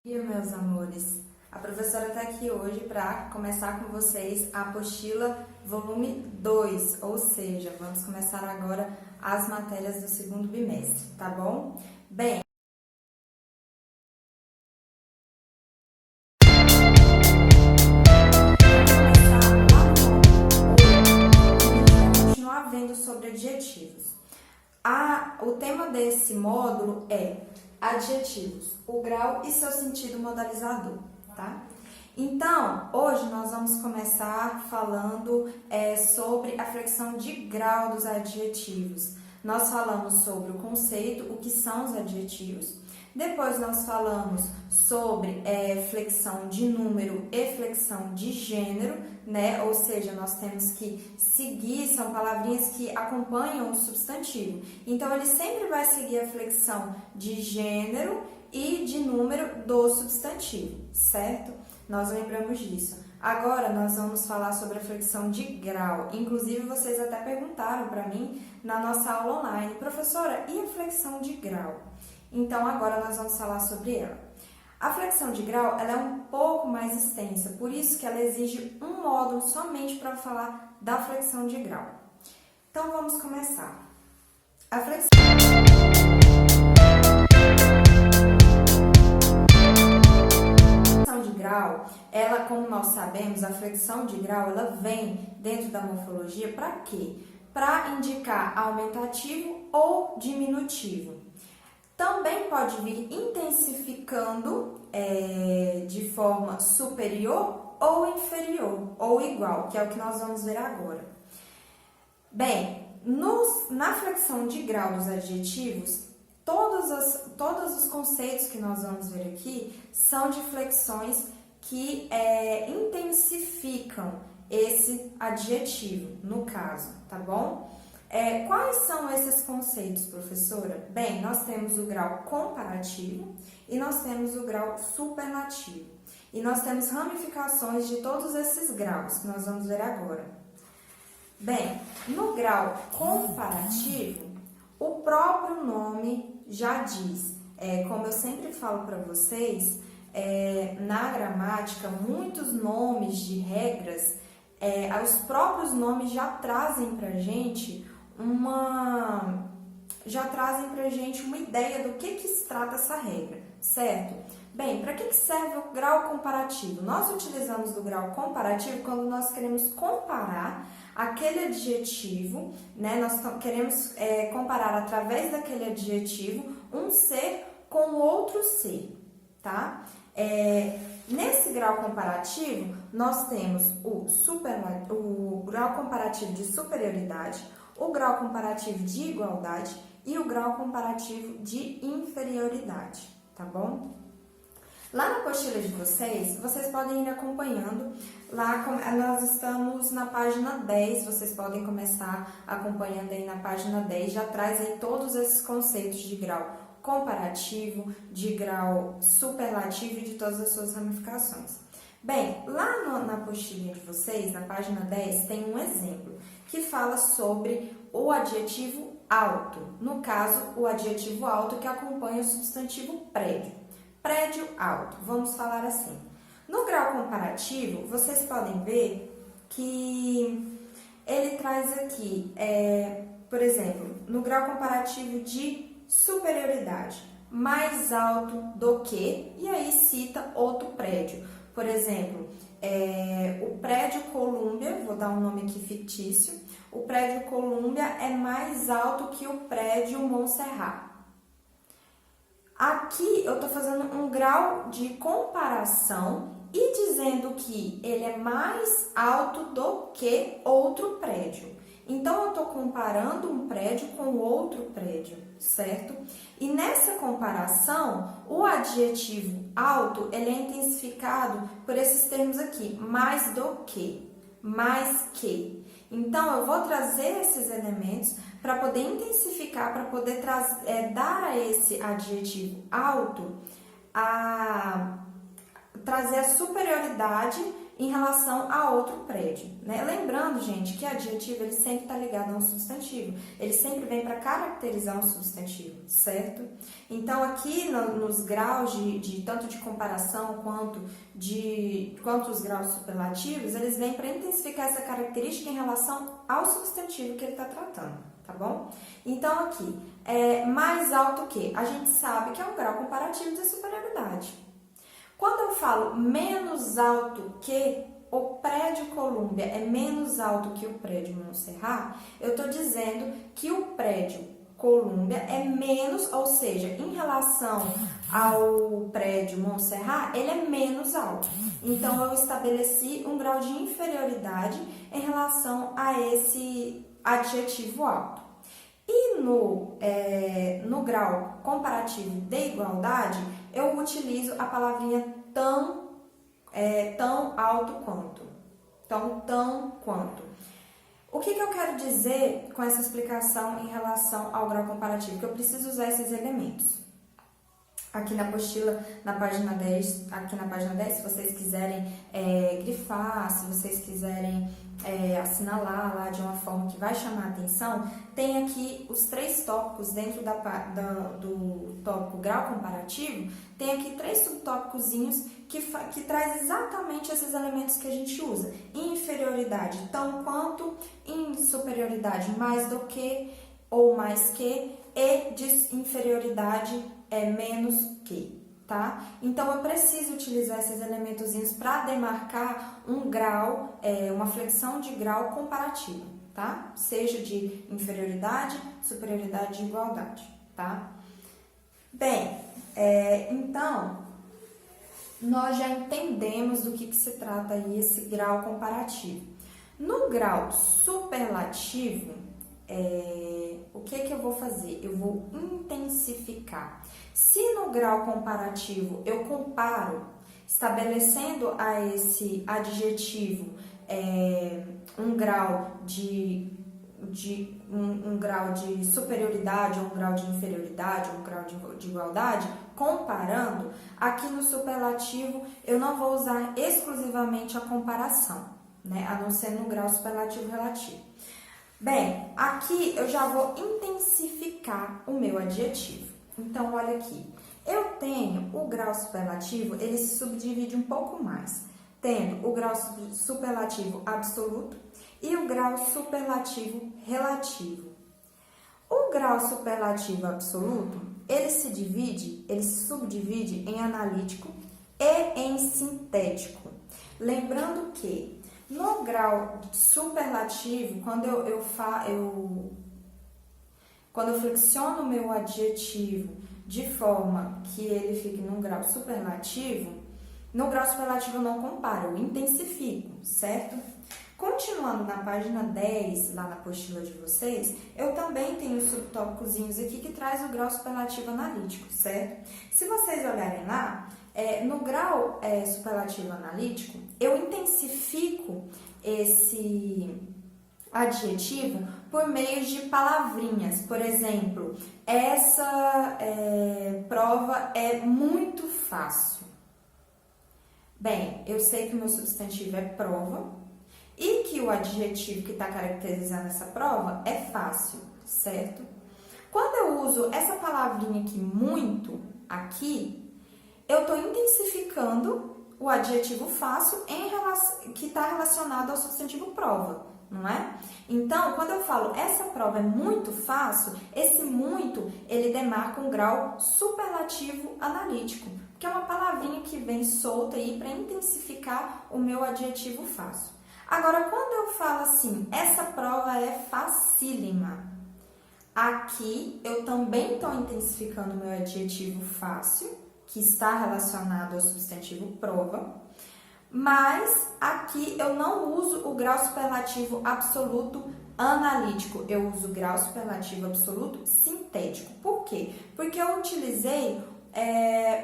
Bom dia, meus amores. A professora está aqui hoje para começar com vocês a apostila volume 2, ou seja, vamos começar agora as matérias do segundo bimestre, tá bom? Bem, continuar vendo sobre adjetivos. O tema desse módulo é adjetivos, o grau e seu sentido modalizador, tá? Então, hoje nós vamos começar falando sobre a flexão de grau dos adjetivos. Nós falamos sobre o conceito, o que são os adjetivos. Depois nós falamos sobre flexão de número e flexão de gênero, né? Ou seja, nós temos que seguir, são palavrinhas que acompanham o substantivo. Então, ele sempre vai seguir a flexão de gênero e de número do substantivo, certo? Nós lembramos disso. Agora, nós vamos falar sobre a flexão de grau. Inclusive, vocês até perguntaram para mim na nossa aula online, professora, e a flexão de grau? Então, agora nós vamos falar sobre ela. A flexão de grau ela é um pouco mais extensa, por isso que ela exige um módulo somente para falar da flexão de grau. Então, vamos começar. A flexão de grau, ela, como nós sabemos, a flexão de grau, ela vem dentro da morfologia para quê? Para indicar aumentativo ou diminutivo. Também pode vir intensificando de forma superior ou inferior, ou igual, que é o que nós vamos ver agora. Bem, na flexão de grau dos adjetivos, todos os conceitos que nós vamos ver aqui são de flexões que intensificam esse adjetivo, no caso, tá bom? Quais são esses conceitos, professora? Bem, nós temos o grau comparativo e nós temos o grau superlativo. E nós temos ramificações de todos esses graus, que nós vamos ver agora. Bem, no grau comparativo, o próprio nome já diz. Como eu sempre falo para vocês, na gramática, muitos nomes de regras, os próprios nomes já trazem para a gente uma ideia do que se trata essa regra, certo? Bem, para que serve o grau comparativo? Nós utilizamos do grau comparativo quando nós queremos comparar aquele adjetivo, né? Nós queremos comparar através daquele adjetivo um ser com outro ser, tá? Nesse grau comparativo, nós temos o grau comparativo de superioridade, o grau comparativo de igualdade e o grau comparativo de inferioridade, tá bom? Lá na apostila de vocês podem ir acompanhando. Lá nós estamos na página 10, vocês podem começar acompanhando aí na página 10, já traz aí todos esses conceitos de grau comparativo, de grau superlativo e de todas as suas ramificações. Bem, lá na apostila de vocês, na página 10, tem um exemplo que fala sobre o adjetivo alto. No caso, o adjetivo alto que acompanha o substantivo prédio. Prédio alto, vamos falar assim. No grau comparativo, vocês podem ver que ele traz aqui, por exemplo, no grau comparativo de superioridade, mais alto do que, e aí cita outro prédio. Por exemplo, o prédio Colômbia, vou dar um nome aqui fictício, o prédio Colômbia é mais alto que o prédio Montserrat. Aqui eu estou fazendo um grau de comparação e dizendo que ele é mais alto do que outro prédio. Então, eu estou comparando um prédio com outro prédio, certo? E nessa comparação, o adjetivo alto, ele é intensificado por esses termos aqui, mais do que, mais que. Então, eu vou trazer esses elementos para poder intensificar, para poder dar a esse adjetivo alto, trazer a superioridade em relação a outro prédio, né? Lembrando, gente, que adjetivo ele sempre está ligado a um substantivo, ele sempre vem para caracterizar um substantivo, certo? Então, aqui nos graus de tanto de comparação quanto os graus superlativos, eles vêm para intensificar essa característica em relação ao substantivo que ele está tratando, tá bom? Então, aqui, mais alto que, a gente sabe que é um grau comparativo de superioridade. Quando eu falo menos alto que o prédio Colômbia é menos alto que o prédio Montserrat, eu estou dizendo que o prédio Colômbia é menos, ou seja, em relação ao prédio Montserrat, ele é menos alto. Então, eu estabeleci um grau de inferioridade em relação a esse adjetivo alto. E no grau comparativo de igualdade, eu utilizo a palavrinha tão alto quanto. Então, tão quanto. O que eu quero dizer com essa explicação em relação ao grau comparativo? Que eu preciso usar esses elementos. Aqui na apostila, na página 10, se vocês quiserem grifar, se vocês quiserem assinalar lá de uma forma que vai chamar a atenção, tem aqui os 3 tópicos dentro do tópico grau comparativo, tem aqui 3 subtópicozinhos que traz exatamente esses elementos que a gente usa. Inferioridade, tão quanto, em superioridade, mais do que ou mais que, e de inferioridade, menos que, tá? Então, eu preciso utilizar esses elementozinhos para demarcar um grau, uma flexão de grau comparativo, tá? Seja de inferioridade, superioridade e igualdade, tá? Bem, então, nós já entendemos do que se trata aí esse grau comparativo. No grau superlativo, o que eu vou fazer? Eu vou intensificar. Se no grau comparativo eu comparo, estabelecendo a esse adjetivo um grau de superioridade, ou um grau de inferioridade, ou um grau de igualdade, comparando, aqui no superlativo eu não vou usar exclusivamente a comparação, né? A não ser no grau superlativo relativo. Bem, aqui eu já vou intensificar o meu adjetivo. Então, olha aqui. Eu tenho o grau superlativo, ele se subdivide um pouco mais. Tendo o grau superlativo absoluto e o grau superlativo relativo. O grau superlativo absoluto, ele se subdivide em analítico e em sintético. Lembrando que no grau superlativo, quando eu flexiono o meu adjetivo de forma que ele fique num grau superlativo, no grau superlativo eu não comparo, eu intensifico, certo? Continuando na página 10, lá na apostila de vocês, eu também tenho subtópicozinhos aqui que traz o grau superlativo analítico, certo? Se vocês olharem lá, no grau superlativo analítico, eu intensifico esse adjetivo por meio de palavrinhas. Por exemplo, essa prova é muito fácil. Bem, eu sei que o meu substantivo é prova e que o adjetivo que está caracterizando essa prova é fácil, certo? Quando eu uso essa palavrinha aqui, muito, aqui, eu estou intensificando o adjetivo fácil que está relacionado ao substantivo prova, não é? Então, quando eu falo essa prova é muito fácil, esse muito, ele demarca um grau superlativo analítico, que é uma palavrinha que vem solta aí para intensificar o meu adjetivo fácil. Agora, quando eu falo assim, essa prova é facílima, aqui eu também estou intensificando o meu adjetivo fácil, que está relacionado ao substantivo prova, mas aqui eu não uso o grau superlativo absoluto analítico, eu uso o grau superlativo absoluto sintético. Por quê? Porque eu utilizei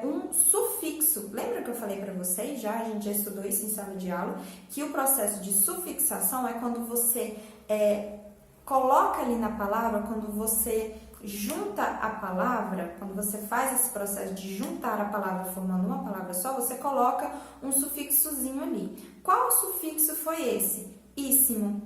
um sufixo. Lembra que eu falei para vocês a gente já estudou isso em sala de aula, que o processo de sufixação é quando você coloca ali na palavra, quando você junta a palavra, quando você faz esse processo de juntar a palavra formando uma palavra só, você coloca um sufixozinho ali. Qual sufixo foi esse? Íssimo.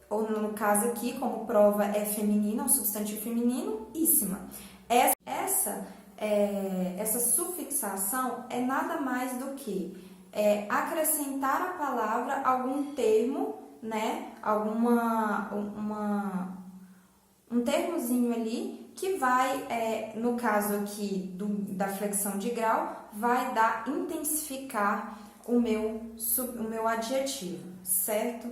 Ou no caso aqui, como prova é feminina, um substantivo feminino, íssima. Essa sufixação é nada mais do que acrescentar à palavra algum termo, né? Um termozinho ali que vai, no caso aqui da flexão de grau, vai intensificar o meu adjetivo, certo?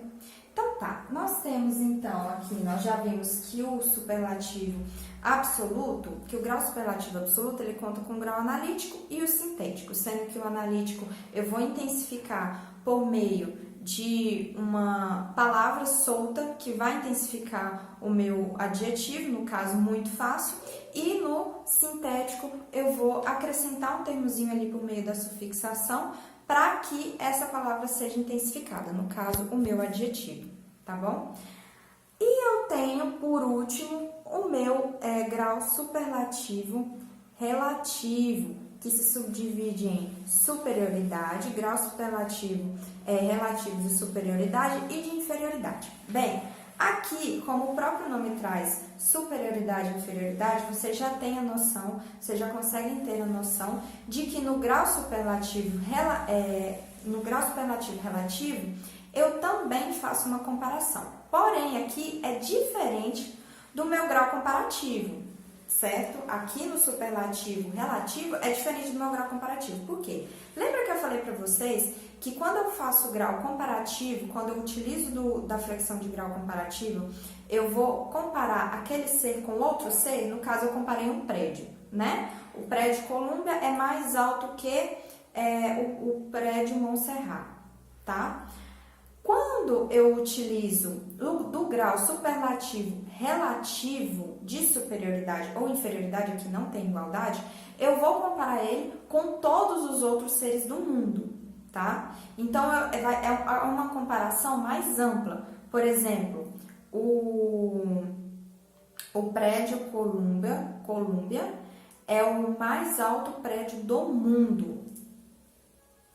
Então tá, nós temos então aqui, nós já vimos que o superlativo absoluto, que o grau superlativo absoluto, ele conta com o grau analítico e o sintético, sendo que o analítico eu vou intensificar por meio de uma palavra solta que vai intensificar o meu adjetivo, no caso muito fácil, e no sintético eu vou acrescentar um termozinho ali por meio da sufixação para que essa palavra seja intensificada, no caso o meu adjetivo, tá bom? E eu tenho, por último, o meu grau superlativo relativo, que se subdivide em superioridade, grau superlativo relativo de superioridade e de inferioridade. Bem, aqui, como o próprio nome traz superioridade e inferioridade, você já tem a noção, você já consegue ter a noção de que no grau superlativo relativo, eu também faço uma comparação. Porém, aqui é diferente do meu grau comparativo, certo? Aqui no superlativo relativo é diferente do meu grau comparativo. Por quê? Lembra que eu falei para vocês que quando eu faço grau comparativo, quando eu utilizo da flexão de grau comparativo, eu vou comparar aquele ser com outro ser. No caso, eu comparei um prédio, né? O prédio Colômbia é mais alto que o prédio Montserrat, tá? Quando eu utilizo do grau superlativo relativo de superioridade ou inferioridade, aqui não tem igualdade, eu vou comparar ele com todos os outros seres do mundo, tá? Então, é uma comparação mais ampla. Por exemplo, o prédio Colômbia é o mais alto prédio do mundo.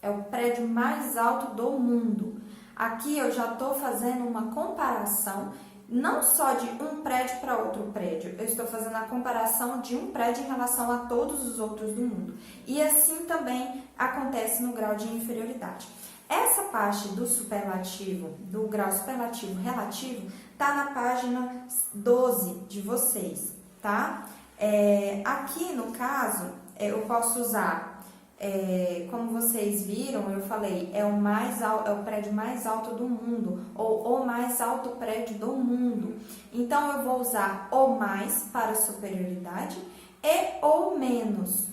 É o prédio mais alto do mundo. Aqui eu já estou fazendo uma comparação, não só de um prédio para outro prédio, eu estou fazendo a comparação de um prédio em relação a todos os outros do mundo. E assim também acontece no grau de inferioridade. Essa parte do superlativo, do grau superlativo relativo, está na página 12 de vocês, tá? Aqui no caso, eu posso usar... como vocês viram, eu falei, é o prédio mais alto do mundo, ou o mais alto prédio do mundo. Então, eu vou usar o mais para superioridade e o menos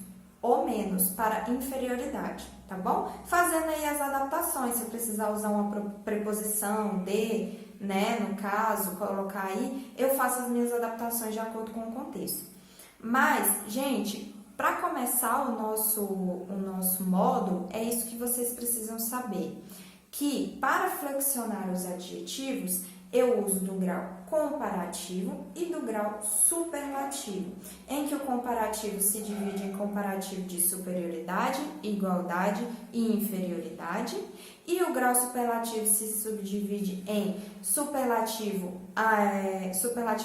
para inferioridade, tá bom? Fazendo aí as adaptações, se eu precisar usar uma preposição de, né, no caso, colocar aí, eu faço as minhas adaptações de acordo com o contexto. Mas, gente... Para começar o nosso módulo, é isso que vocês precisam saber, que para flexionar os adjetivos, eu uso do grau comparativo e do grau superlativo, em que o comparativo se divide em comparativo de superioridade, igualdade e inferioridade, e o grau superlativo se subdivide em superlativo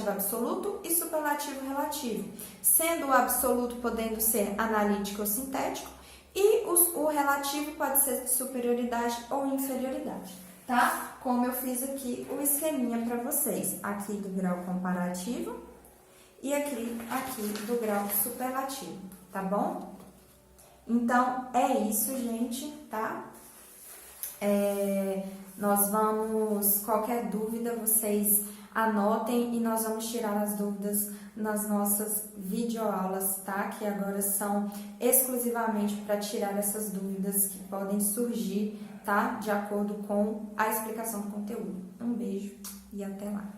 absoluto e superlativo relativo, sendo o absoluto podendo ser analítico ou sintético, e o relativo pode ser de superioridade ou inferioridade, tá? Como eu fiz aqui o esqueminha para vocês, aqui do grau comparativo e aqui do grau superlativo, tá bom? Então, é isso, gente, tá? Nós vamos, qualquer dúvida, vocês anotem e nós vamos tirar as dúvidas nas nossas videoaulas, tá? Que agora são exclusivamente para tirar essas dúvidas que podem surgir, tá? De acordo com a explicação do conteúdo. Um beijo e até lá!